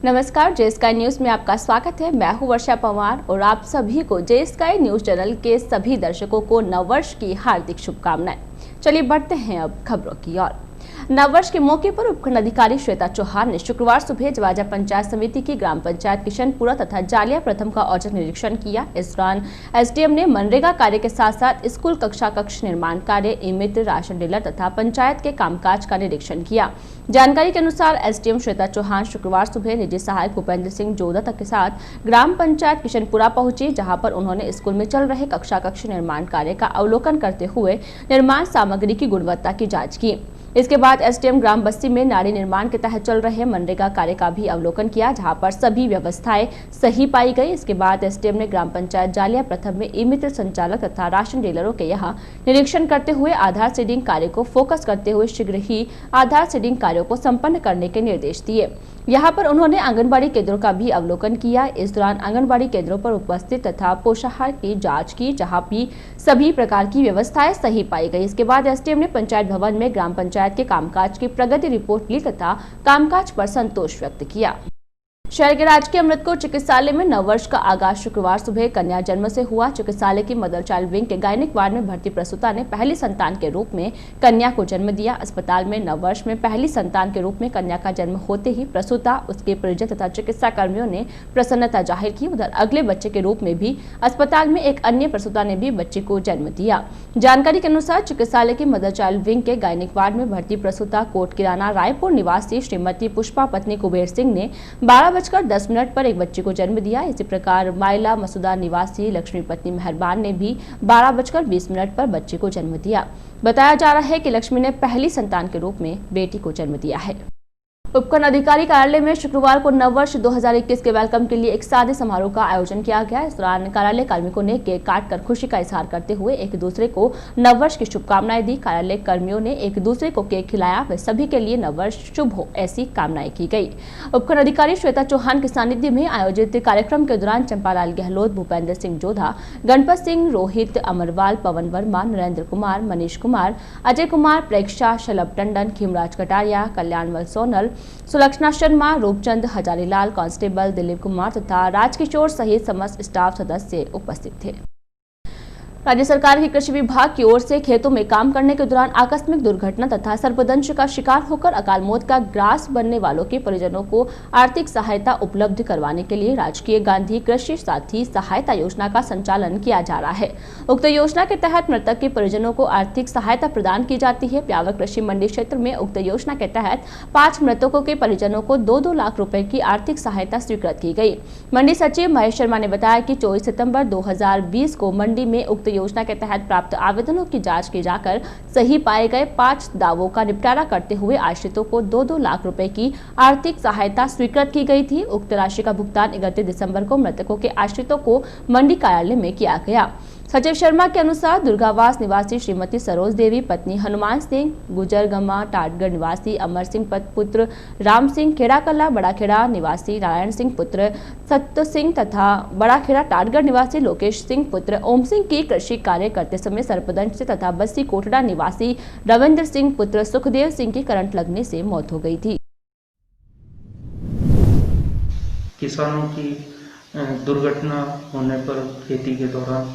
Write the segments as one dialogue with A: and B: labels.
A: नमस्कार, जे sky news में आपका स्वागत है। मैं हूं वर्षा पवार और आप सभी को जे स्काई न्यूज चैनल के सभी दर्शकों को नववर्ष की हार्दिक शुभकामनाएं। चलिए बढ़ते हैं अब खबरों की ओर। नववर्ष के मौके पर उपखंड अधिकारी श्वेता चौहान ने शुक्रवार सुबह जवाजा पंचायत समिति की ग्राम पंचायत किशनपुरा तथा जालिया प्रथम का औचक निरीक्षण किया। इस दौरान एसडीएम ने मनरेगा कार्य के साथ साथ स्कूल कक्षा कक्ष निर्माण कार्य, ई-मित्र, राशन डीलर तथा पंचायत के कामकाज का निरीक्षण किया। जानकारी के अनुसार एसडीएम श्वेता चौहान शुक्रवार सुबह निजी सहायक भूपेंद्र सिंह जोधा के साथ ग्राम पंचायत किशनपुरा पहुंची, जहां पर उन्होंने स्कूल में चल रहे कक्षा कक्ष निर्माण कार्य का अवलोकन करते हुए निर्माण सामग्री की गुणवत्ता की जाँच की। इसके बाद एसडीएम ग्राम बस्ती में नाली निर्माण के तहत चल रहे मनरेगा कार्य का भी अवलोकन किया, जहां पर सभी व्यवस्थाएं सही पाई गई। इसके बाद एसडीएम ने ग्राम पंचायत जालिया प्रथम में ई-मित्र संचालक तथा राशन डीलरों के यहां निरीक्षण करते हुए आधार सीडिंग कार्य को फोकस करते हुए शीघ्र ही आधार सीडिंग कार्यों को संपन्न करने के निर्देश दिए। यहाँ पर उन्होंने आंगनबाड़ी केंद्रों का भी अवलोकन किया। इस दौरान आंगनबाड़ी केंद्रों पर उपस्थित तथा पोषाहार की जांच की, जहां भी सभी प्रकार की व्यवस्थाएं सही पाई गई। इसके बाद एसडीएम ने पंचायत भवन में ग्राम पंचायत के कामकाज की प्रगति रिपोर्ट ली तथा कामकाज पर संतोष व्यक्त किया। शहर के राजकीय अमृतकोट चिकित्सालय में नववर्ष का आगाज शुक्रवार सुबह कन्या जन्म से हुआ। चिकित्सालय की मदर चाइल्ड विंग के गायनिक वार्ड में भर्ती प्रसूता ने पहली संतान के रूप में कन्या को जन्म दिया। अस्पताल में नववर्ष में पहली संतान के रूप में कन्या का जन्म होते ही प्रसूता, उसके परिजन तथा चिकित्सा कर्मियों ने प्रसन्नता जाहिर की। उधर अगले बच्चे के रूप में भी अस्पताल में एक अन्य प्रसूता ने भी बच्चे को जन्म दिया। जानकारी के अनुसार चिकित्सालय की मदर चाइल्ड विंग के गायनिक वार्ड में भर्ती प्रसूता कोट किराना रायपुर निवासी श्रीमती पुष्पा पत्नी कुबेर सिंह ने 12:10 पर एक बच्चे को जन्म दिया। इसी प्रकार माइला मसूदा निवासी लक्ष्मी पत्नी मेहरबान ने भी 12:20 पर बच्चे को जन्म दिया। बताया जा रहा है कि लक्ष्मी ने पहली संतान के रूप में बेटी को जन्म दिया है। उपखंड अधिकारी कार्यालय में शुक्रवार को नववर्ष 2021 के वेलकम के लिए एक सादे समारोह का आयोजन किया गया। इस दौरान कार्यालय कार्मिकों ने केक काटकर खुशी का इजहार करते हुए एक दूसरे को नववर्ष की शुभकामनाएं दी। कार्यालय कर्मियों ने एक दूसरे को केक खिलाया व सभी के लिए नववर्ष शुभ हो ऐसी कामनाएं की गई। उपखंड अधिकारी श्वेता चौहान के सानिध्य में आयोजित कार्यक्रम के दौरान चंपालाल गहलोत, भूपेंद्र सिंह जोधा, गणपत सिंह, रोहित अमरवाल, पवन वर्मा, नरेंद्र कुमार, मनीष कुमार, अजय कुमार, प्रेक्षा, शलभ टंडन, खीमराज कटारिया, कल्याणवल सोनल, सुलक्षणा शर्मा, रूपचंद हजारीलाल, कांस्टेबल दिलीप कुमार तथा राजकिशोर सहित समस्त स्टाफ सदस्य उपस्थित थे। राज्य सरकार के कृषि विभाग की ओर से खेतों में काम करने के दौरान आकस्मिक दुर्घटना तथा सर्पदंश का शिकार होकर अकाल मौत का ग्रास बनने वालों के परिजनों को आर्थिक सहायता उपलब्ध करवाने के लिए राजकीय गांधी कृषि साथी सहायता योजना का संचालन किया जा रहा है। उक्त योजना के तहत मृतक के परिजनों को आर्थिक सहायता प्रदान की जाती है। प्यावर कृषि मंडी क्षेत्र में उक्त योजना के तहत 5 मृतकों के परिजनों को 2-2 लाख रुपए की आर्थिक सहायता स्वीकृत की गई। मंडी सचिव महेश शर्मा ने बताया कि 24 सितंबर 2020 को मंडी में उक्त योजना के तहत प्राप्त आवेदनों की जांच की जाकर सही पाए गए 5 दावों का निपटारा करते हुए आश्रितों को 2-2 लाख रुपए की आर्थिक सहायता स्वीकृत की गई थी। उक्त राशि का भुगतान 31 दिसंबर को मृतकों के आश्रितों को मंडी कार्यालय में किया गया। सचिव शर्मा के अनुसार दुर्गावास निवासी श्रीमती सरोज देवी पत्नी हनुमान सिंह, गुजरगमा टाटगढ़ निवासी अमर सिंह पुत्र राम सिंह, खेड़ाकला बड़ाखेड़ा निवासी नारायण सिंह पुत्र सत्य सिंह तथा बड़ाखेड़ा टाटगढ़ निवासी लोकेश सिंह पुत्र ओम सिंह की कृषि कार्य करते समय सर्पदंश से तथा बस्सी कोटड़ा निवासी रविंद्र सिंह पुत्र सुखदेव सिंह की करंट लगने से मौत हो गई थी।
B: किसानों की दुर्घटना होने पर खेती के दौरान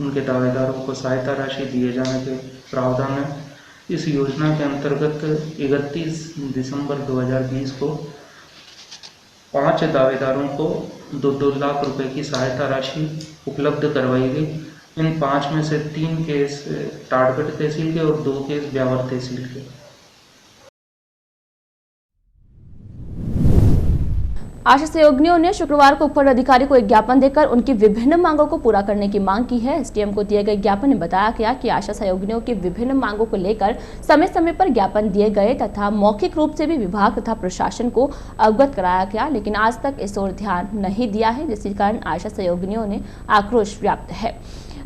B: उनके दावेदारों को सहायता राशि दिए जाने के प्रावधान है। इस योजना के अंतर्गत 31 दिसंबर 2020 को 5 दावेदारों को 2-2 लाख रुपए की सहायता राशि उपलब्ध करवाई गई। इन 5 में से 3 केस टाटगढ़ तहसील के और 2 केस ब्यावर तहसील के।
A: आशा सहयोगिनियों ने शुक्रवार को उपखंड अधिकारी को एक ज्ञापन देकर उनकी विभिन्न मांगों को पूरा करने की मांग की है। एसडीएम को दिए गए ज्ञापन में बताया गया कि आशा सहयोगिनियों की विभिन्न मांगों को लेकर समय समय पर ज्ञापन दिए गए तथा मौखिक रूप से भी विभाग तथा प्रशासन को अवगत कराया गया, लेकिन आज तक इस ओर ध्यान नहीं दिया है, जिसके कारण आशा सहयोगिनियों ने आक्रोश व्यक्त है।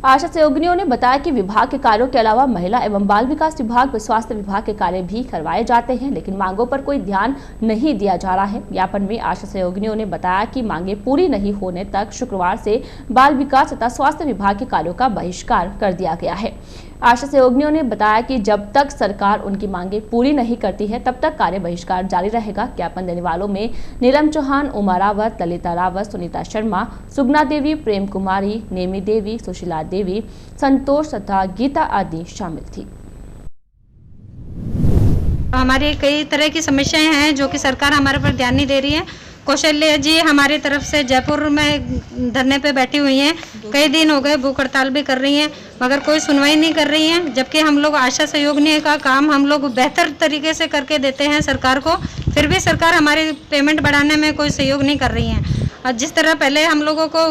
A: आशा सहयोगिनियों ने बताया कि विभाग के कार्यों के अलावा महिला एवं बाल विकास विभाग व स्वास्थ्य विभाग के कार्य भी करवाए जाते हैं, लेकिन मांगों पर कोई ध्यान नहीं दिया जा रहा है। ज्ञापन में आशा सहयोगिनियों ने बताया कि मांगे पूरी नहीं होने तक शुक्रवार से बाल विकास तथा स्वास्थ्य विभाग के कार्यों का बहिष्कार कर दिया गया है। आशा सहयोगियों ने बताया कि जब तक सरकार उनकी मांगे पूरी नहीं करती है तब तक कार्य बहिष्कार जारी रहेगा। ज्ञापन देने वालों में नीलम चौहान, उमा रावत, ललिता रावत, सुनीता शर्मा, सुगना देवी, प्रेम कुमारी, नेमी देवी, सुशीला देवी, संतोष तथा गीता आदि शामिल थी।
C: हमारी कई तरह की समस्याएं हैं जो कि सरकार हमारे पर ध्यान नहीं दे रही है। कौशल्या जी हमारी तरफ से जयपुर में धरने पे बैठी हुई हैं, कई दिन हो गए, भूख हड़ताल भी कर रही हैं, मगर कोई सुनवाई नहीं कर रही हैं। जबकि हम लोग आशा सहयोगिनी का काम हम लोग बेहतर तरीके से करके देते हैं सरकार को, फिर भी सरकार हमारी पेमेंट बढ़ाने में कोई सहयोग नहीं कर रही है। और जिस तरह पहले हम लोगों को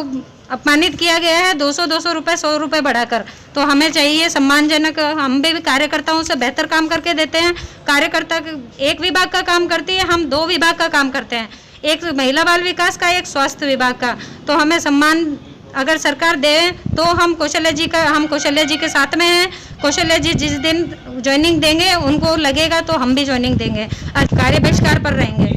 C: अपमानित किया गया है 200 रुपए 100 रुपए बढ़ाकर, तो हमें चाहिए सम्मानजनक, हम भी कार्यकर्ताओं से बेहतर काम करके देते हैं। कार्यकर्ता एक विभाग का काम करती है, हम 2 विभाग का काम करते हैं, एक महिला बाल विकास का, एक स्वास्थ्य विभाग का। तो हमें सम्मान अगर सरकार दे तो हम कौशल्या जी के साथ में हैं। कौशल्या जी जिस दिन ज्वाइनिंग देंगे उनको लगेगा तो हम भी ज्वाइनिंग देंगे और कार्य बहिष्कार पर रहेंगे।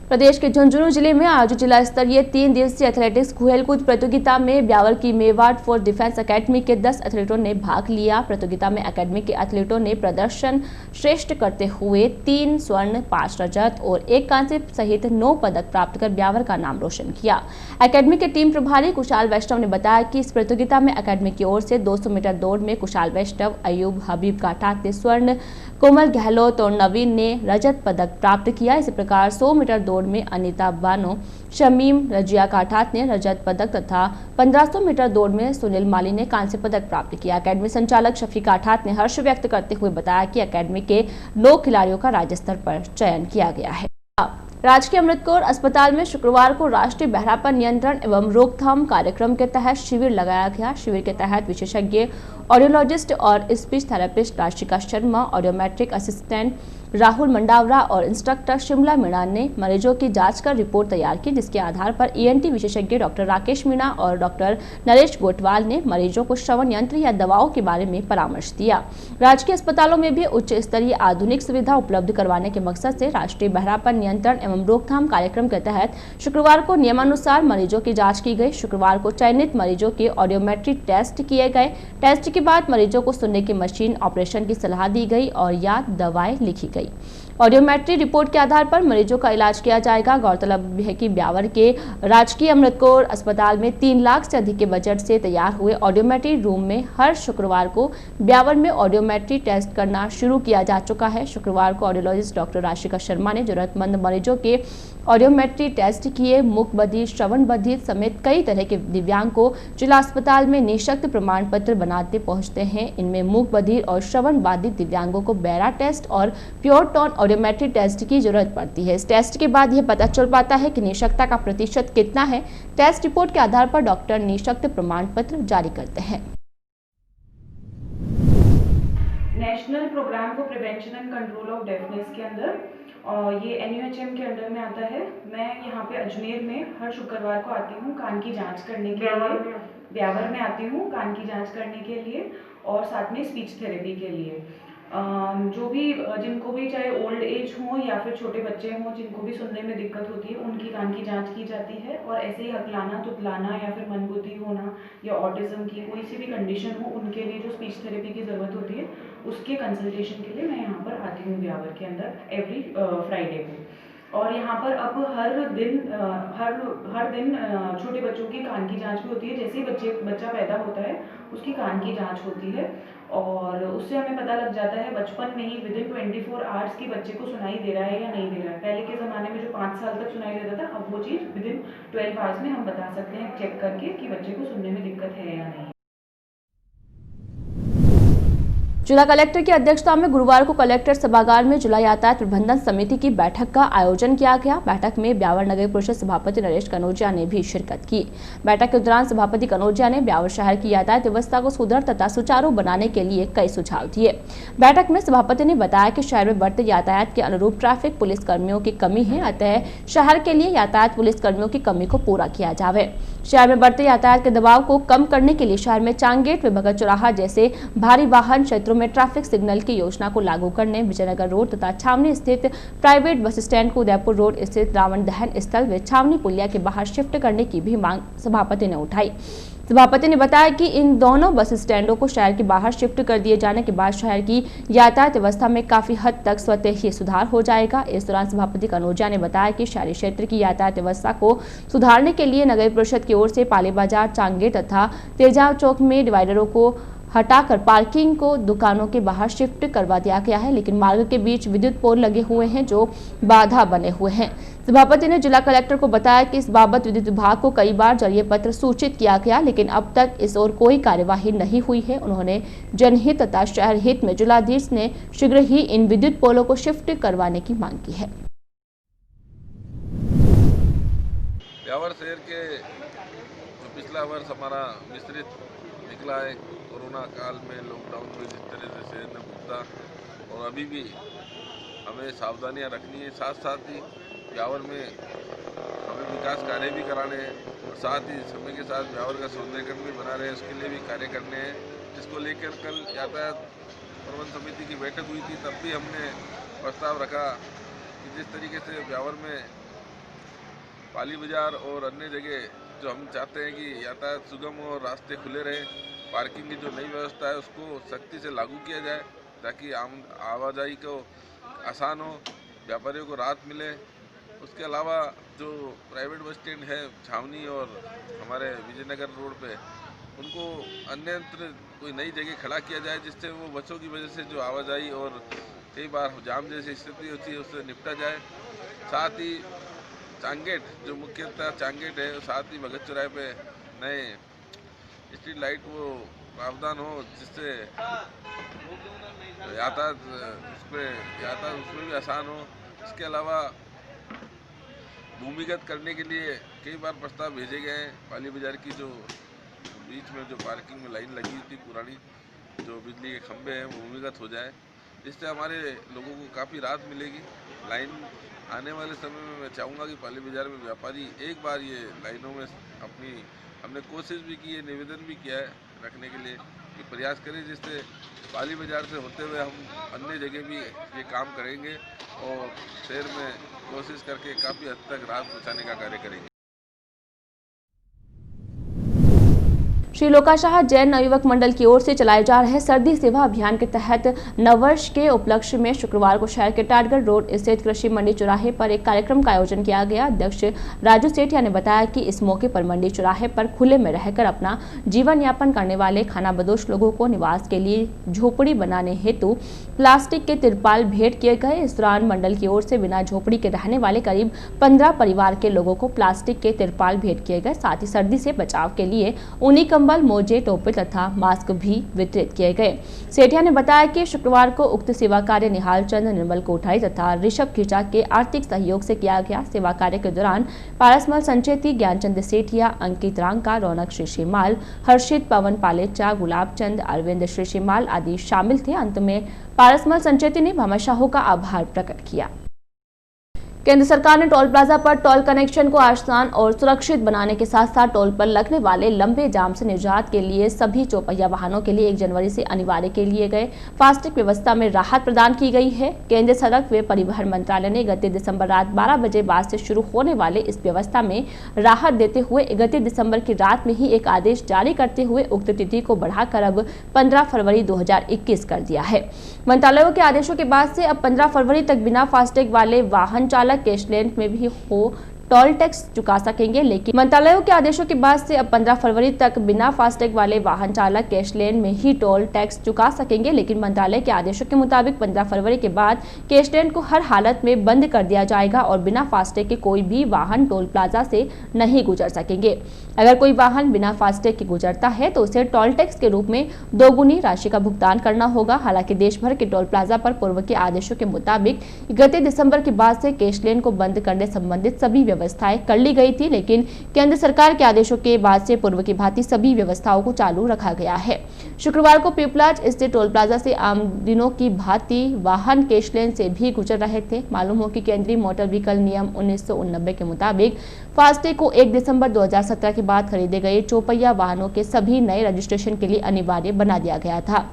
A: प्रदेश के झुंझुनू जिले में आयोजित जिला स्तरीय 3 दिवसीय एथलेटिक्स खेलकूद प्रतियोगिता में ब्यावर की मेवाड़ फोर्स डिफेंस एकेडमी के 10 एथलीटों ने भाग लिया। प्रतियोगिता में एकेडमी के एथलीटों ने प्रदर्शन श्रेष्ठ करते हुए 3 स्वर्ण, 5 रजत और 1 कांस्य सहित 9 पदक प्राप्त कर ब्यावर का नाम रोशन किया। एकेडमी के टीम प्रभारी कुशाल वैष्णव ने बताया कि इस प्रतियोगिता में एकेडमी की ओर से 200 मीटर दौड़ में कुशाल वैष्णव, अयूब हबीब काठात ने स्वर्ण, कोमल गहलोत और नवीन ने रजत पदक प्राप्त किया। इसी प्रकार 100 मीटर दौड़ में अनीता बानो, शमीम, रजिया काठात ने रजत पदक तथा 1500 मीटर दौड़ में सुनील माली ने कांस्य पदक प्राप्त किया। एकेडमी संचालक शफी काठात ने हर्ष व्यक्त करते हुए बताया कि एकेडमी के 9 खिलाड़ियों का राज्य स्तर पर चयन किया गया है। राजकीय अमृत कौर अस्पताल में शुक्रवार को राष्ट्रीय बहरापन नियंत्रण एवं रोकथाम कार्यक्रम के तहत शिविर लगाया गया। शिविर के तहत विशेषज्ञ ऑडियोलॉजिस्ट और speech therapist Rashika Sharma, audiometric assistant Rahul Mandawara और इंस्ट्रक्टर शिमला मीणा ने मरीजों की जांच कर रिपोर्ट तैयार की, जिसके आधार पर ईएनटी विशेषज्ञ डॉक्टर राकेश मीणा और डॉक्टर नरेश गोटवाल ने मरीजों को श्रवण यंत्र या दवाओं के बारे में परामर्श दिया। राजकीय अस्पतालों में भी उच्च स्तरीय आधुनिक सुविधा उपलब्ध करवाने के मकसद से राष्ट्रीय बहरापन नियंत्रण एवं रोकथाम कार्यक्रम के तहत शुक्रवार को नियमानुसार मरीजों की जाँच की गई। शुक्रवार को चयनित मरीजों के ऑडियोमेट्रिक टेस्ट किए गए। टेस्ट के बाद मरीजों को सुनने की मशीन ऑपरेशन की सलाह दी गई और या दवाएं लिखी गई। ऑडियोमेट्री रिपोर्ट के आधार पर मरीजों का इलाज किया जाएगा। गौरतलब है कि ब्यावर के राजकीय अमृत कौर अस्पताल में 3 लाख से अधिक के बजट से तैयार हुए ऑडियोमेट्री रूम में हर शुक्रवार को ब्यावर में ऑडियोमेट्री टेस्ट करना शुरू किया जा चुका है। शुक्रवार को ऑडियोलॉजिस्ट डॉक्टर राशिका शर्मा ने जरूरतमंद मरीजों के ऑडियोमेट्री टेस्ट किए। मूक बधिर, श्रवण बधिर समेत कई तरह के दिव्यांग को जिला अस्पताल में निःशक्त प्रमाण पत्र बनाते पहुंचते हैं। इनमें मूक बधिर और श्रवण बाधित दिव्यांगों को बैरा टेस्ट और प्योर टोन ऑडियोमेट्री टेस्ट की जरूरत पड़ती है। इस टेस्ट के बाद यह पता चल पाता है कि निःशक्तता का प्रतिशत कितना है। टेस्ट रिपोर्ट के आधार पर डॉक्टर निःशक्त प्रमाण पत्र जारी करते हैं।
D: National programme for prevention and control of deafness के अंदर ये NUHM के अंडर में आता है। मैं यहाँ पे अजमेर में हर शुक्रवार को आती हूँ कान की जांच करने के लिए। ब्यावर में आती हूँ कान की जांच करने के लिए और साथ में स्पीच थेरेपी के लिए। जो भी जिनको भी चाहे ओल्ड एज हो या फिर छोटे बच्चे हों जिनको भी सुनने में दिक्कत होती है उनकी कान की जांच की जाती है। और ऐसे ही हकलाना, तुतलाना या फिर मंदबुद्धि होना या ऑटिज्म की कोई सी भी कंडीशन हो उनके लिए जो स्पीच थेरेपी की ज़रूरत होती है उसके कंसल्टेशन के लिए मैं यहाँ पर आती हूँ ब्यावर के अंदर एवरी फ्राइडे को। और यहाँ पर अब हर दिन छोटे बच्चों की कान की जांच भी होती है। जैसे ही बच्चा पैदा होता है उसकी कान की जांच होती है और उससे हमें पता लग जाता है बचपन में ही विदिन 24 आवर्स की बच्चे को सुनाई दे रहा है या नहीं दे रहा है। पहले के ज़माने में जो 5 साल तक सुनाई देता था, अब वो चीज़ विदिन 12 आवर्स में हम बता सकते हैं चेक करके कि बच्चे को सुनने में दिक्कत है या नहीं।
A: जिला कलेक्टर की अध्यक्षता में गुरुवार को कलेक्टर सभागार में जिला यातायात प्रबंधन समिति की बैठक का आयोजन किया गया। बैठक में ब्यावर नगर परिषद सभापति नरेश कनौजिया ने भी शिरकत की। बैठक के दौरान सभापति कनौजिया ने ब्यावर शहर की यातायात व्यवस्था को सुदृढ़ तथा सुचारू बनाने के लिए कई सुझाव दिए। बैठक में सभापति ने बताया कि शहर में बढ़ते यातायात के अनुरूप ट्रैफिक पुलिस कर्मियों की कमी है, अतः शहर के लिए यातायात पुलिस कर्मियों की कमी को पूरा किया जाए। शहर में बढ़ते यातायात के दबाव को कम करने के लिए शहर में चांगेट व भगत चौराहा जैसे भारी वाहन क्षेत्रों में ट्रैफिक सिग्नल की योजना को लागू करने, विजयनगर रोड तथा छावनी स्थित प्राइवेट बस स्टैंड को उदयपुर रोड स्थित रावण दहन स्थल व छावनी पुलिया के बाहर शिफ्ट करने की भी मांग सभापति ने उठाई। सभापति ने बताया कि इन दोनों बस स्टैंडों को शहर के बाहर शिफ्ट कर दिए जाने के बाद शहर की यातायात व्यवस्था में काफी हद तक स्वतः ही सुधार हो जाएगा। इस दौरान सभापति कनौजिया ने बताया कि शहरी क्षेत्र की यातायात व्यवस्था को सुधारने के लिए नगर परिषद की ओर से पाली बाजार, चांगे तथा तेजाब चौक में डिवाइडरों को हटाकर पार्किंग को दुकानों के बाहर शिफ्ट करवा दिया गया है, लेकिन मार्ग के बीच विद्युत पोल लगे हुए हैं जो बाधा बने हुए हैं। सभापति ने जिला कलेक्टर को बताया कि इस बाबत विद्युत विभाग को कई बार जरिए पत्र सूचित किया गया, लेकिन अब तक इस ओर कोई कार्यवाही नहीं हुई है। उन्होंने जनहित तथा शहर हित में जिलाधीश ने शीघ्र ही इन विद्युत पोलों को शिफ्ट करवाने की मांग की है।
E: ब्यावर शहर के जो पिछला वर्ष हमारा मिश्रित निकला है, कोरोना काल में लॉकडाउन में जिस तरह से शहर ने भुगता, और अभी भी हमें सावधानियां रखनी है। साथ साथ ही ब्यावर में हमें विकास कार्य भी कराने हैं और साथ ही समय के साथ ब्यावर का सौंदर्यीकरण भी बना रहे हैं, उसके लिए भी कार्य करने हैं, जिसको लेकर कल यातायात प्रबंध समिति की बैठक हुई थी। तब भी हमने प्रस्ताव रखा कि जिस तरीके से ब्यावर में पाली बाजार और अन्य जगह जो हम चाहते हैं कि यातायात सुगम और रास्ते खुले रहे, पार्किंग की जो नई व्यवस्था है उसको सख्ती से लागू किया जाए ताकि आम आवाजाही को आसान हो, व्यापारियों को राहत मिले। उसके अलावा जो प्राइवेट बस स्टैंड है छावनी और हमारे विजयनगर रोड पे, उनको अन्यत्र कोई नई जगह खड़ा किया जाए जिससे वो बसों की वजह से जो आवाजाही और कई बार जाम जैसी स्थिति होती है उससे निपटा जाए। साथ ही चांगेट जो मुख्यतः चांगेट है, साथ ही भगत चौराहे पे नए स्ट्रीट लाइट वो प्रावधान हो जिससे यातायात उसमें भी आसान हो। इसके अलावा भूमिगत करने के लिए कई बार प्रस्ताव भेजे गए हैं। पाली बाजार की जो बीच में जो पार्किंग में लाइन लगी थी पुरानी, जो बिजली के खंभे हैं वो भूमिगत हो जाए, जिससे हमारे लोगों को काफ़ी राहत मिलेगी। लाइन आने वाले समय में मैं चाहूँगा कि पाली बाजार में व्यापारी एक बार ये लाइनों में हमने कोशिश भी की है, निवेदन भी किया है रखने के लिए कि प्रयास करें, जिससे पाली बाजार से होते हुए हम अन्य जगह भी ये काम करेंगे और शहर में कोशिश करके काफ़ी हद तक राहत पहुँचाने का कार्य करेंगे।
A: श्री लोकाशाह जैन नवयुवक मंडल की ओर से चलाए जा रहे सर्दी सेवा अभियान के तहत नववर्ष के उपलक्ष्य में शुक्रवार को शहर के टाटगढ़ रोड स्थित कृषि मंडी चौराहे पर एक कार्यक्रम का आयोजन किया गया। अध्यक्ष राजू सेठिया ने बताया कि इस मौके पर मंडी चौराहे पर खुले में रहकर अपना जीवन यापन करने वाले खानाबदोश लोगों को निवास के लिए झोपड़ी बनाने हेतु प्लास्टिक के तिरपाल भेंट किए गए। इस दौरान मंडल की ओर से बिना झोपड़ी के रहने वाले करीब 15 परिवार के लोगों को प्लास्टिक के तिरपाल भेंट किए गए। साथ ही सर्दी से बचाव के लिए ऊनी कंबल, मोजे, टोपी तथा मास्क भी वितरित किए गए। सेठिया ने बताया कि शुक्रवार को उक्त सेवा कार्य निहाल चंद, निर्मल कोठारी तथा ऋषभ खींचा के आर्थिक सहयोग से किया गया। सेवा कार्य के दौरान पारसमल संचेती, ज्ञानचंद सेठिया, अंकित रांका, रौनक श्रीमाल, हर्षित, पवन पालेचा, गुलाब चंद, अरविंद श्रीमाल आदि शामिल थे। अंत में पारसमल संचेती ने भामाशाह का आभार प्रकट किया। केंद्र सरकार ने टोल प्लाजा पर टोल कनेक्शन को आसान और सुरक्षित बनाने के साथ साथ टोल पर लगने वाले लंबे जाम से निजात के लिए सभी चौपहिया वाहनों के लिए 1 जनवरी से अनिवार्य के लिए गए फास्टैग व्यवस्था में राहत प्रदान की गई है। केंद्रीय सड़क व परिवहन मंत्रालय ने 31 दिसंबर रात 12 बजे बाद से शुरू होने वाले इस व्यवस्था में राहत देते हुए 31 दिसंबर की रात में ही एक आदेश जारी करते हुए उक्त तिथि को बढ़ाकर अब 15 फरवरी 2021 कर दिया है। मंत्रालयों के आदेशों के बाद से अब 15 फरवरी तक बिना फास्टैग वाले वाहन चालक कैश लेन में भी हो टोल टैक्स चुका सकेंगे। लेकिन मंत्रालयों के आदेशों के बाद से अब 15 फरवरी तक बिना फास्टैग वाले वाहन चालक कैश लेन में ही टोल टैक्स चुका सकेंगे। लेकिन मंत्रालय के आदेशों के मुताबिक 15 फरवरी के बाद कैश लेन को हर हालत में बंद कर दिया जाएगा और बिना फास्टैग के कोई भी वाहन टोल प्लाजा से नहीं गुजर सकेंगे। अगर कोई वाहन बिना फास्टैग के गुजरता है तो उसे टोल टैक्स के रूप में दोगुनी राशि का भुगतान करना होगा। हालांकि देश भर के टोल प्लाजा पर पूर्व के आदेशों के मुताबिक 31 दिसंबर के बाद से कैश लेन को बंद करने संबंधित सभी व्यवस्थाएं कर ली गई थी, लेकिन केंद्र सरकार के आदेशों के बाद से पूर्व की भांति सभी व्यवस्थाओं को चालू रखा गया है। शुक्रवार को पीपलाज स्थित टोल प्लाजा से आम दिनों की भांति वाहन कैश लेन से भी गुजर रहे थे। मालूम हो कि केंद्रीय मोटर व्हीकल नियम 1989 के मुताबिक फास्टैग को 1 दिसंबर 2017 के बाद खरीदे गए चौपहिया वाहनों के सभी नए रजिस्ट्रेशन के लिए अनिवार्य बना दिया गया था।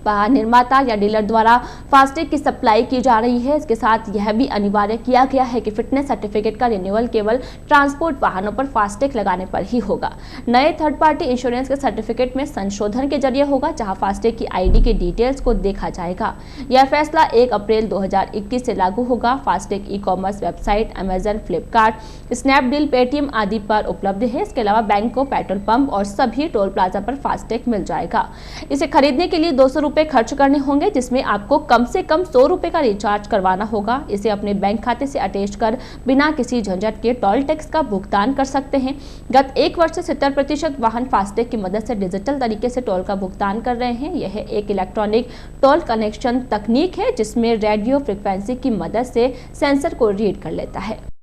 A: निर्माता या डीलर द्वारा फास्टैग की सप्लाई की जा रही है। इसके साथ यह भी अनिवार्य किया गया है कि फिटनेस सर्टिफिकेट का रिन्यूअल केवल ट्रांसपोर्ट वाहनों पर फास्टैग लगाने पर ही होगा। नए थर्ड पार्टी इंश्योरेंस के सर्टिफिकेट में संशोधन के जरिए होगा, जहां फास्टैग की आईडी के डिटेल्स को देखा जाएगा। यह फैसला 1 अप्रैल 2021 से लागू होगा। FASTag e commerce website Amazon, Flipkart, Snapdeal, Paytm आदि पर उपलब्ध है। इसके अलावा बैंकों, पेट्रोल पंप और सभी टोल प्लाजा पर फास्टैग मिल जाएगा। इसे खरीदने के लिए 200 रुपए खर्च करने होंगे, जिसमें आपको कम से कम 100 रुपए का रिचार्ज करवाना होगा। इसे अपने बैंक खाते से अटैच कर बिना किसी झंझट के टोल टैक्स का भुगतान कर सकते हैं। गत 1 वर्ष से 70% वाहन फास्टैग की मदद से डिजिटल तरीके से टोल का भुगतान कर रहे हैं। यह एक इलेक्ट्रॉनिक टोल कनेक्शन तकनीक है, जिसमें रेडियो फ्रिक्वेंसी की मदद से सेंसर को रीड कर लेता है।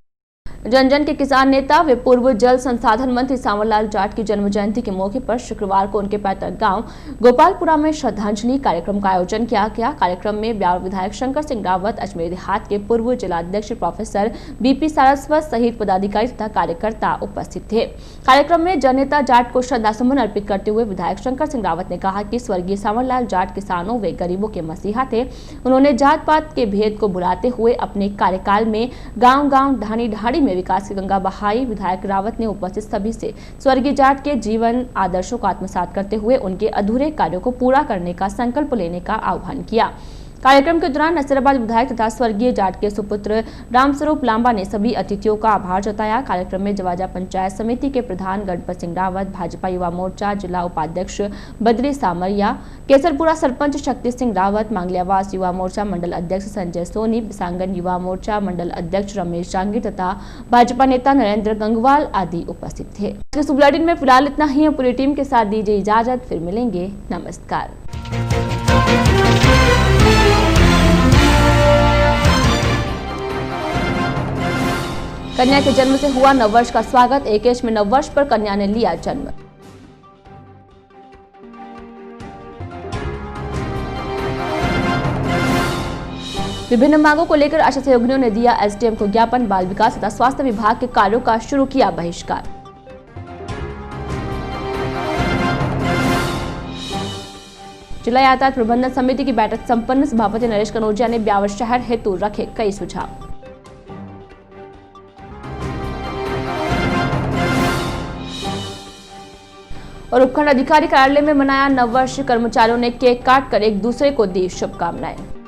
A: जन जन के किसान नेता व पूर्व जल संसाधन मंत्री सांवरलाल जाट की जन्म जयंती के मौके पर शुक्रवार को उनके पैतृक गांव गोपालपुरा में श्रद्धांजलि कार्यक्रम का आयोजन किया गया। कार्यक्रम में ब्यावर विधायक शंकर सिंह रावत, अजमेर देहात के पूर्व जिलाध्यक्ष प्रोफेसर बीपी सारस्वत सहित पदाधिकारी तथा कार्यकर्ता उपस्थित थे। कार्यक्रम में जननेता जाट को श्रद्धासुमन अर्पित करते हुए विधायक शंकर सिंह रावत ने कहा कि स्वर्गीय सांवरलाल जाट किसानों व गरीबों के मसीहा थे। उन्होंने जात पात के भेद को भुलाते हुए अपने कार्यकाल में गाँव-गाँव, ढाणी-ढाणी में विकास की गंगा बहाई। विधायक रावत ने उपस्थित सभी से स्वर्गीय जाट के जीवन आदर्शों को आत्मसात करते हुए उनके अधूरे कार्यों को पूरा करने का संकल्प लेने का आह्वान किया। कार्यक्रम के दौरान नसीराबाद विधायक तथा स्वर्गीय जाट के सुपुत्र रामस्वरूप लांबा ने सभी अतिथियों का आभार जताया। कार्यक्रम में जवाजा पंचायत समिति के प्रधान गणपत सिंह रावत, भाजपा युवा मोर्चा जिला उपाध्यक्ष बद्री सामरिया, केसरपुरा सरपंच शक्ति सिंह रावत, मांगलियावास युवा मोर्चा मंडल अध्यक्ष संजय सोनी, बिसांगन युवा मोर्चा मंडल अध्यक्ष रमेश जांगीर तथा भाजपा नेता नरेंद्र गंगवाल आदि उपस्थित थे। इस बुलेटिन में फिलहाल इतना ही। पूरी टीम के साथ दीजिए इजाजत, फिर मिलेंगे। नमस्कार। कन्या के जन्म से हुआ नववर्ष का स्वागत। एकेश में नववर्ष पर कन्या ने लिया जन्म। विभिन्न मांगों को लेकर आशा सहयोगियों ने दिया एसडीएम को ज्ञापन। बाल विकास तथा स्वास्थ्य विभाग के कार्यों का शुरू किया बहिष्कार। जिला यातायात प्रबंधन समिति की बैठक संपन्न। सभापति नरेश कनौजिया ने ब्यावर शहर हेतु रखे कई सुझाव। और उपखंड अधिकारी कार्यालय में मनाया नववर्ष। कर्मचारियों ने केक काट कर एक दूसरे को दी शुभकामनाएं।